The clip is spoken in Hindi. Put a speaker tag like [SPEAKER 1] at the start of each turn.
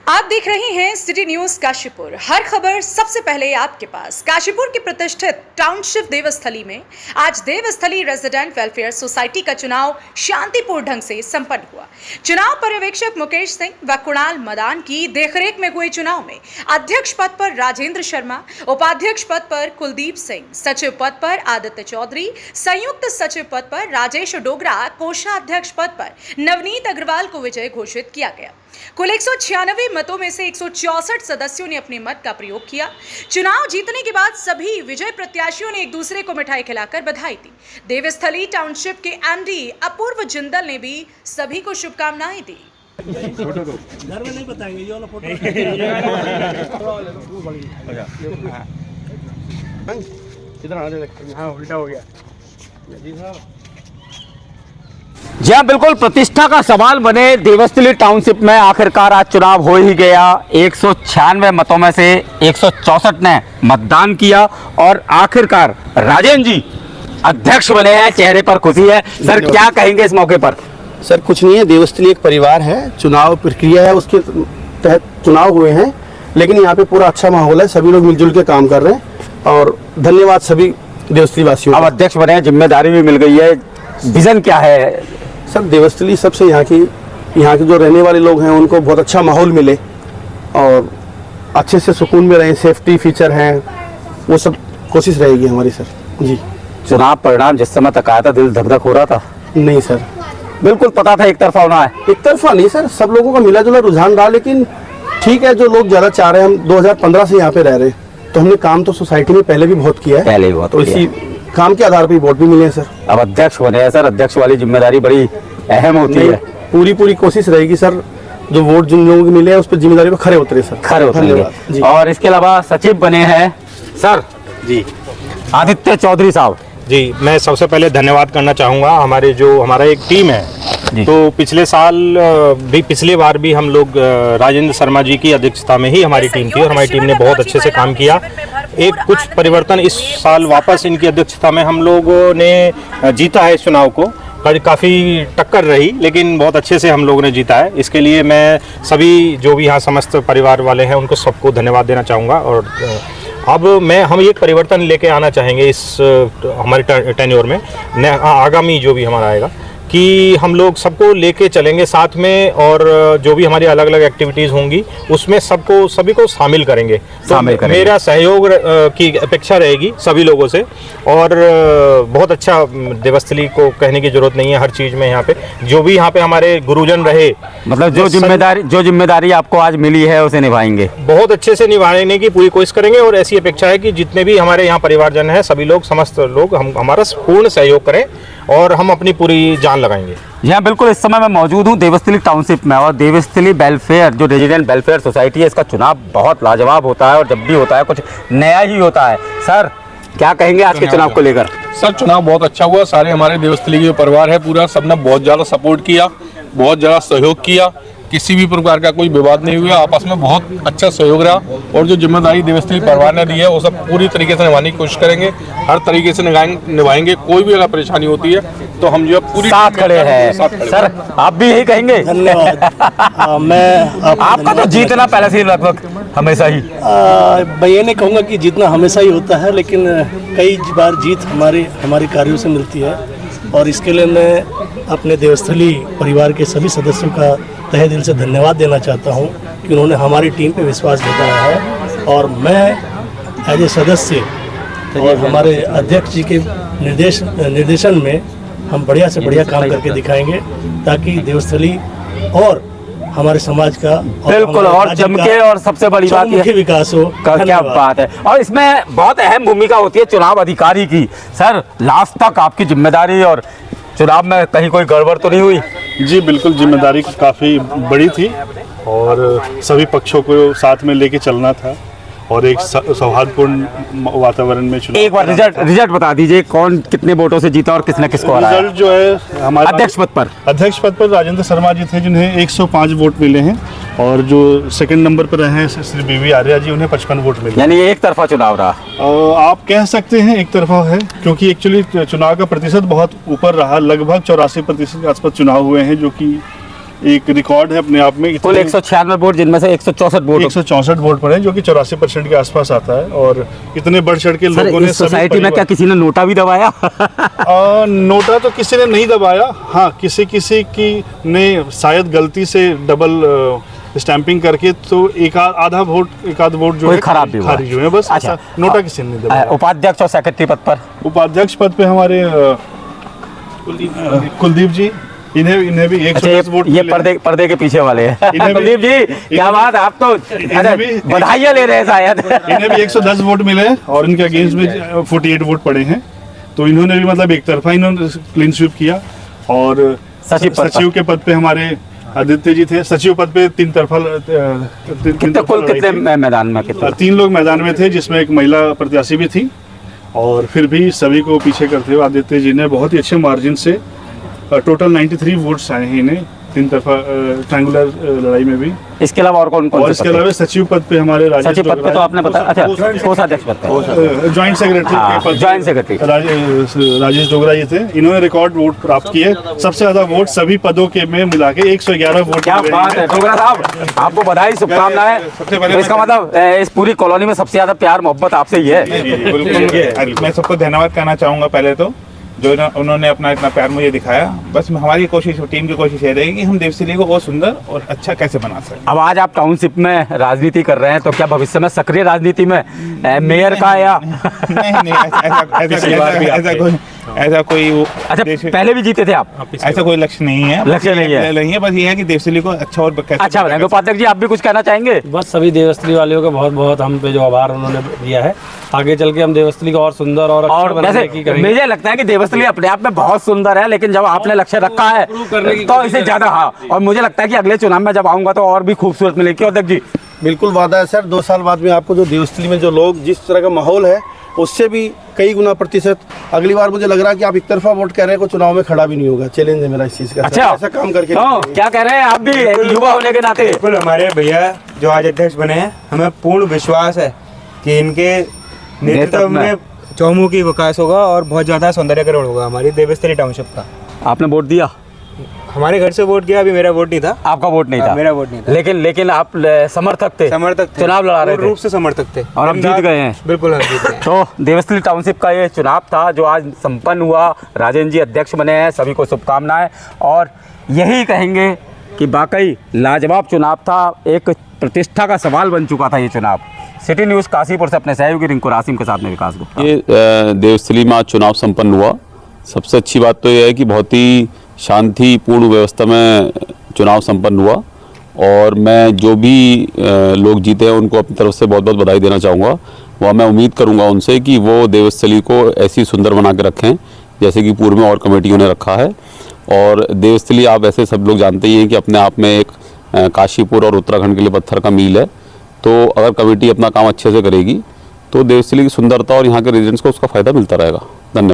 [SPEAKER 1] आप देख रहे हैं सिटी न्यूज काशीपुर। हर खबर सबसे पहले आपके पास। काशीपुर की प्रतिष्ठित टाउनशिप देवस्थली में आज देवस्थली रेजिडेंट वेलफेयर सोसाइटी का चुनाव शांतिपूर्ण ढंग से संपन्न हुआ। चुनाव पर्यवेक्षक मुकेश सिंह व कुणाल मदान की देखरेख में हुए चुनाव में अध्यक्ष पद पर राजेंद्र शर्मा, उपाध्यक्ष पद पर कुलदीप सिंह, सचिव पद पर आदित्य चौधरी, संयुक्त सचिव पद पर राजेश डोगरा, कोषाध्यक्ष पद पर नवनीत अग्रवाल को विजय घोषित किया गया। कुल 196 मतों में से 164 सदस्यों ने अपने मत का प्रयोग किया। चुनाव जीतने के बाद सभी विजय प्रत्याशियों ने एक दूसरे को मिठाई खिलाकर बधाई दी। देवस्थली टाउनशिप के एमडी अपूर्व जिंदल ने भी सभी को शुभकामनाएं दी।
[SPEAKER 2] घर में नहीं बताएंगे ये वाला फोटो।
[SPEAKER 3] किधर आ रहे? हाँ, उल्टा हो गया जी साहब।
[SPEAKER 4] जी हाँ, बिल्कुल प्रतिष्ठा का सवाल बने देवस्थली टाउनशिप में आखिरकार आज चुनाव हो ही गया। 196 मतों में से 164 ने मतदान किया और आखिरकार राजेंद्र जी अध्यक्ष बने हैं। चेहरे पर खुशी है। सर, क्या कहेंगे इस मौके पर?
[SPEAKER 2] सर, कुछ नहीं है, देवस्थली एक परिवार है, चुनाव प्रक्रिया है, उसके तहत चुनाव हुए हैं, लेकिन यहाँ पे पूरा अच्छा माहौल है, सभी लोग मिलजुल के काम कर रहे हैं और धन्यवाद सभी देवस्थली वासियों।
[SPEAKER 4] अब अध्यक्ष बने हैं, जिम्मेदारी भी मिल गई है, विजन क्या है?
[SPEAKER 2] सर, देवस्थली सबसे यहाँ के जो रहने वाले लोग हैं उनको बहुत अच्छा माहौल मिले और अच्छे से सुकून में रहें, सेफ्टी फीचर हैं, वो सब कोशिश रहेगी हमारी सर जी।
[SPEAKER 4] चुनाव परिणाम जिस समय तक आया था दिल धक धक हो रहा था?
[SPEAKER 2] नहीं सर,
[SPEAKER 4] बिल्कुल पता था एक तरफा होना है।
[SPEAKER 2] एक तरफा नहीं सर, सब लोगों का मिला जुला रुझान रहा, लेकिन ठीक है, जो लोग ज़्यादा चाह रहे हैं, हम 2015 से यहाँ पे रह रहे हैं तो हमने काम तो सोसाइटी में पहले भी बहुत किया है,
[SPEAKER 4] पहले भी बहुत
[SPEAKER 2] तो इसी काम के आधार पर वोट भी मिले हैं सर।
[SPEAKER 4] अब अध्यक्ष बने हैं सर, अध्यक्ष वाली जिम्मेदारी बड़ी अहम होती है।
[SPEAKER 2] पूरी कोशिश रहेगी सर, जो वोट जिन लोगों को मिले हैं उस पर जिम्मेदारी पर खरे उतरे सर,
[SPEAKER 4] खरे उतरेंगे। और इसके अलावा सचिव बने हैं सर
[SPEAKER 3] जी
[SPEAKER 4] आदित्य चौधरी साहब
[SPEAKER 3] जी। मैं सबसे पहले धन्यवाद करना चाहूँगा हमारा एक टीम है, तो पिछले बार भी हम लोग राजेंद्र शर्मा जी की अध्यक्षता में ही हमारी टीम थी और हमारी टीम ने बहुत अच्छे से काम किया। एक कुछ परिवर्तन इस साल वापस इनकी अध्यक्षता में हम लोगों ने जीता है इस चुनाव को। काफ़ी टक्कर रही, लेकिन बहुत अच्छे से हम लोगों ने जीता है। इसके लिए मैं सभी जो भी यहाँ समस्त परिवार वाले हैं उनको सबको धन्यवाद देना चाहूँगा। और अब हम एक परिवर्तन लेके आना चाहेंगे इस हमारे टेन्योर में, आगामी जो भी हमारा आएगा, कि हम लोग सबको लेके चलेंगे साथ में और जो भी हमारी अलग अलग एक्टिविटीज़ होंगी उसमें सभी को शामिल करेंगे। मेरा सहयोग की अपेक्षा रहेगी सभी लोगों से और बहुत अच्छा देवस्थली को कहने की जरूरत नहीं है। हर चीज़ में यहाँ पे जो भी यहाँ पे हमारे गुरुजन रहे,
[SPEAKER 4] मतलब जो जिम्मेदारी आपको आज मिली है उसे निभाएंगे,
[SPEAKER 3] बहुत अच्छे से निभाने की पूरी कोशिश करेंगे। और ऐसी अपेक्षा है कि जितने भी हमारे यहाँ परिवारजन हैं सभी लोग, समस्त लोग हमारा पूर्ण सहयोग करें और हम अपनी पूरी जान लगाएंगे।
[SPEAKER 4] यहाँ बिल्कुल इस समय मैं मौजूद हूँ देवस्थली टाउनशिप में और देवस्थली वेलफेयर जो रेजिडेंट वेलफेयर सोसाइटी है, इसका चुनाव बहुत लाजवाब होता है और जब भी होता है कुछ नया ही होता है। सर, क्या कहेंगे आज के चुनाव को लेकर?
[SPEAKER 5] सर, चुनाव बहुत अच्छा हुआ। सारे हमारे देवस्थली के जो परिवार है पूरा, सबने बहुत ज़्यादा सपोर्ट किया, बहुत ज़्यादा सहयोग किया, किसी भी प्रकार का कोई विवाद नहीं हुआ, आपस में बहुत अच्छा सहयोग रहा। और जो जिम्मेदारी देवस्थली परिवार ने दी है वो सब पूरी तरीके से निभाने की कोशिश करेंगे, हर तरीके से निभाएंगे। कोई भी अगर परेशानी होती है तो हम जो पूरी
[SPEAKER 4] साथ खड़े हैं। सर, आप भी यही कहेंगे?
[SPEAKER 2] धन्यवाद।
[SPEAKER 4] आपका तो जीतना पहले से लगभग हमेशा ही,
[SPEAKER 2] मैं ये नहीं कहूँगा कि जीतना हमेशा ही होता है, लेकिन कई बार जीत हमारे कार्यों से मिलती है और इसके लिए मैं अपने देवस्थली परिवार के सभी सदस्यों का तहे दिल से धन्यवाद देना चाहता हूं कि उन्होंने हमारी टीम पे विश्वास जताया है और मैं एज ए सदस्य और हमारे अध्यक्ष जी के निर्देशन में हम बढ़िया से बढ़िया काम करके दिखाएंगे ताकि देवस्थली और हमारे समाज का
[SPEAKER 4] बिल्कुल और जमके और सबसे बड़ी बात है
[SPEAKER 2] विकास हो।
[SPEAKER 4] क्या बात है। और इसमें बहुत अहम भूमिका होती है चुनाव अधिकारी की। सर, लास्ट तक आपकी जिम्मेदारी और चुनाव में कहीं कोई गड़बड़ तो नहीं हुई?
[SPEAKER 6] जी बिल्कुल, जिम्मेदारी काफ़ी बड़ी थी और सभी पक्षों को साथ में लेके चलना था और एक सौहार्दपूर्ण वातावरण में चुनाव।
[SPEAKER 4] एक बार रिजल्ट बता दीजिए, कौन कितने वोटों से जीता और किसने किसको हराया?
[SPEAKER 6] रिजल्ट जो है हमारे अध्यक्ष पद पर राजेंद्र शर्मा जी थे जिन्हें 105 वोट मिले हैं और जो सेकंड नंबर पर रहे हैं श्री बीवी आर्या जी, उन्हें 55 वोट मिले।
[SPEAKER 4] यानी एक तरफा चुनाव रहा?
[SPEAKER 6] आप कह सकते हैं एक तरफा है, क्योंकि एक्चुअली चुनाव का प्रतिशत बहुत ऊपर रहा, लगभग 84% के आसपास चुनाव हुए हैं, जो कि एक रिकॉर्ड है अपने आप में।
[SPEAKER 4] कुल 196 वोट, जिनमें से 164 वोट
[SPEAKER 6] 164 वोट पड़े, जो कि 84% के आसपास आता है। और इतने बढ़ चढ़ के लोगों ने
[SPEAKER 4] सोसाइटी में क्या किसी ने नोटा भी दबाया?
[SPEAKER 6] नोटा तो किसी ने नहीं दबाया, हाँ किसी की ने शायद गलती से डबल स्टैंपिंग करके तो एक आध वोट जो है
[SPEAKER 4] खराब भी
[SPEAKER 6] खारिज हुए, बस।
[SPEAKER 4] अच्छा,
[SPEAKER 6] नोटा किसी ने नहीं दबाया।
[SPEAKER 4] उपाध्यक्ष और सेक्रेटरी पद पर?
[SPEAKER 6] उपाध्यक्ष पद पे हमारे कुलदीप जी, इन्हें भी 110 वोट
[SPEAKER 4] ये पर्दे के पीछे वाले हैं। कुलदीप जी क्या बात, आप तो बधाइयाँ ले रहे हैं शायद।
[SPEAKER 6] इन्हें भी 110 वोट मिले और इनके अगेंस्ट में 48 वोट पड़े हैं। तो इन्होंने भी मतलब एक तरफा इन्होंने क्लीन स्वीप किया। और सचिव के पद पे हमारे आदित्य जी थे। सचिव पद पे तीन तरफा
[SPEAKER 4] कितने मैदान में?
[SPEAKER 6] 3 लोग मैदान में थे, जिसमें एक महिला प्रत्याशी भी थी। और फिर भी सभी को पीछे करते हुए आदित्य जी ने बहुत ही अच्छे मार्जिन से टोटल 93 वोट्स आए हैं इन्हें, 3 तरफा ट्रायंगुलर लड़ाई में भी।
[SPEAKER 4] इसके अलावा और कौन?
[SPEAKER 6] और इसके अलावा सचिव पद पे हमारे
[SPEAKER 4] सचिव पद पे तो आपने बताया, अच्छा कोषाध्यक्ष पद पे,
[SPEAKER 6] ज्वाइंट सेक्रेटरी राजेश डोगरा जी थे। इन्होंने रिकॉर्ड वोट प्राप्त किए, सबसे ज्यादा वोट सभी पदों के में मिला के 111 वोट।
[SPEAKER 4] क्या बात है डोगरा साहब, आपको बधाई, शुभकामनाएं। तो इसका मतलब इस पूरी कॉलोनी में सबसे ज्यादा प्यार मोहब्बत आपसे ही है।
[SPEAKER 7] मैं सबको धन्यवाद कहना चाहूँगा पहले तो, जो उन्होंने अपना इतना प्यार मुझे दिखाया। बस हमारी कोशिश, टीम की कोशिश ये रहेगी कि हम देवसली को और सुंदर और अच्छा कैसे बना सकते।
[SPEAKER 4] अब आज आप टाउनशिप में राजनीति कर रहे हैं, तो क्या भविष्य में सक्रिय राजनीति में मेयर का या
[SPEAKER 7] ऐसा कोई
[SPEAKER 4] अच्छा पहले भी जीते थे आप?
[SPEAKER 7] ऐसा कोई लक्ष्य नहीं है, नहीं है। बस ये है कि देवसली को अच्छा और
[SPEAKER 4] अच्छा बनाएंगे। उपाध्यक्ष जी आप भी कुछ कहना चाहेंगे?
[SPEAKER 2] बस सभी देवस्थली वालियों का बहुत बहुत हम पे जो आभार उन्होंने दिया है। आगे चल के हम देवस्थली को और सुंदर और
[SPEAKER 4] वैसे मुझे लगता है कि देवस्थली अपने आप में बहुत सुंदर है, लेकिन जब आपने लक्ष्य रखा है तो इसे ज्यादा, हाँ, और मुझे लगता है कि अगले चुनाव में जब आऊंगा तो और भी खूबसूरत मिलेगी। अध्यक्ष जी
[SPEAKER 2] बिल्कुल वादा है सर, 2 साल बाद में आपको जो देवस्थली में जो लोग जिस तरह का माहौल है उससे भी कई गुना प्रतिशत अगली बार मुझे लग रहा है कि आप एक तरफा वोट कह रहे हैं, को चुनाव में खड़ा भी नहीं होगा। चैलेंज है मेरा इस चीज का। अच्छा ऐसा काम करके
[SPEAKER 4] तो क्या कह रहे हैं आप भी युवा होने के नाते?
[SPEAKER 8] बिल्कुल, हमारे भैया जो आज अध्यक्ष बने हैं, हमें पूर्ण विश्वास है कि इनके नेतृत्व में चौमुखी विकास होगा और बहुत ज्यादा सौंदर्यकरण होगा हमारी देवस्थली टाउनशिप का।
[SPEAKER 4] आपने वोट दिया?
[SPEAKER 8] हमारे घर से वोट किया, अभी मेरा वोट नहीं था।
[SPEAKER 4] आपका वोट नहीं था?
[SPEAKER 8] मेरा वोट नहीं था।
[SPEAKER 4] लेकिन आप समर्थक थे? चुनाव लड़ा रहे थे?
[SPEAKER 8] रूप से समर्थक थे
[SPEAKER 4] और हम जीत गए हैं।
[SPEAKER 8] बिल्कुल हम जीत गए।
[SPEAKER 4] तो देवस्थली टाउनशिप का ये चुनाव था जो आज संपन्न हुआ। राजेंद्र जी अध्यक्ष बने हैं, सभी को शुभकामनाएं। और यही कहेंगे कि वाकई लाजवाब चुनाव था, एक प्रतिष्ठा का सवाल बन चुका था ये चुनाव। सिटी न्यूज़ काशीपुर से अपने सहयोगी रिंकू रासिम के साथ में विकास गुप्ता।
[SPEAKER 9] ये देवस्थली में आज चुनाव संपन्न हुआ। सबसे अच्छी बात तो ये है कि बहुत ही शांतिपूर्ण व्यवस्था में चुनाव संपन्न हुआ। और मैं जो भी लोग जीते हैं उनको अपनी तरफ से बहुत बहुत बधाई देना चाहूँगा। वह मैं उम्मीद करूँगा उनसे कि वो देवस्थली को ऐसी सुंदर बना के रखें जैसे कि पूर्व में और कमेटियों ने रखा है। और देवस्थली आप ऐसे सब लोग जानते ही हैं कि अपने आप में एक काशीपुर और उत्तराखंड के लिए पत्थर का मील है। तो अगर कमेटी अपना काम अच्छे से करेगी तो देवस्थली की सुंदरता और यहाँ के रेजिडेंट्स को उसका फ़ायदा मिलता रहेगा।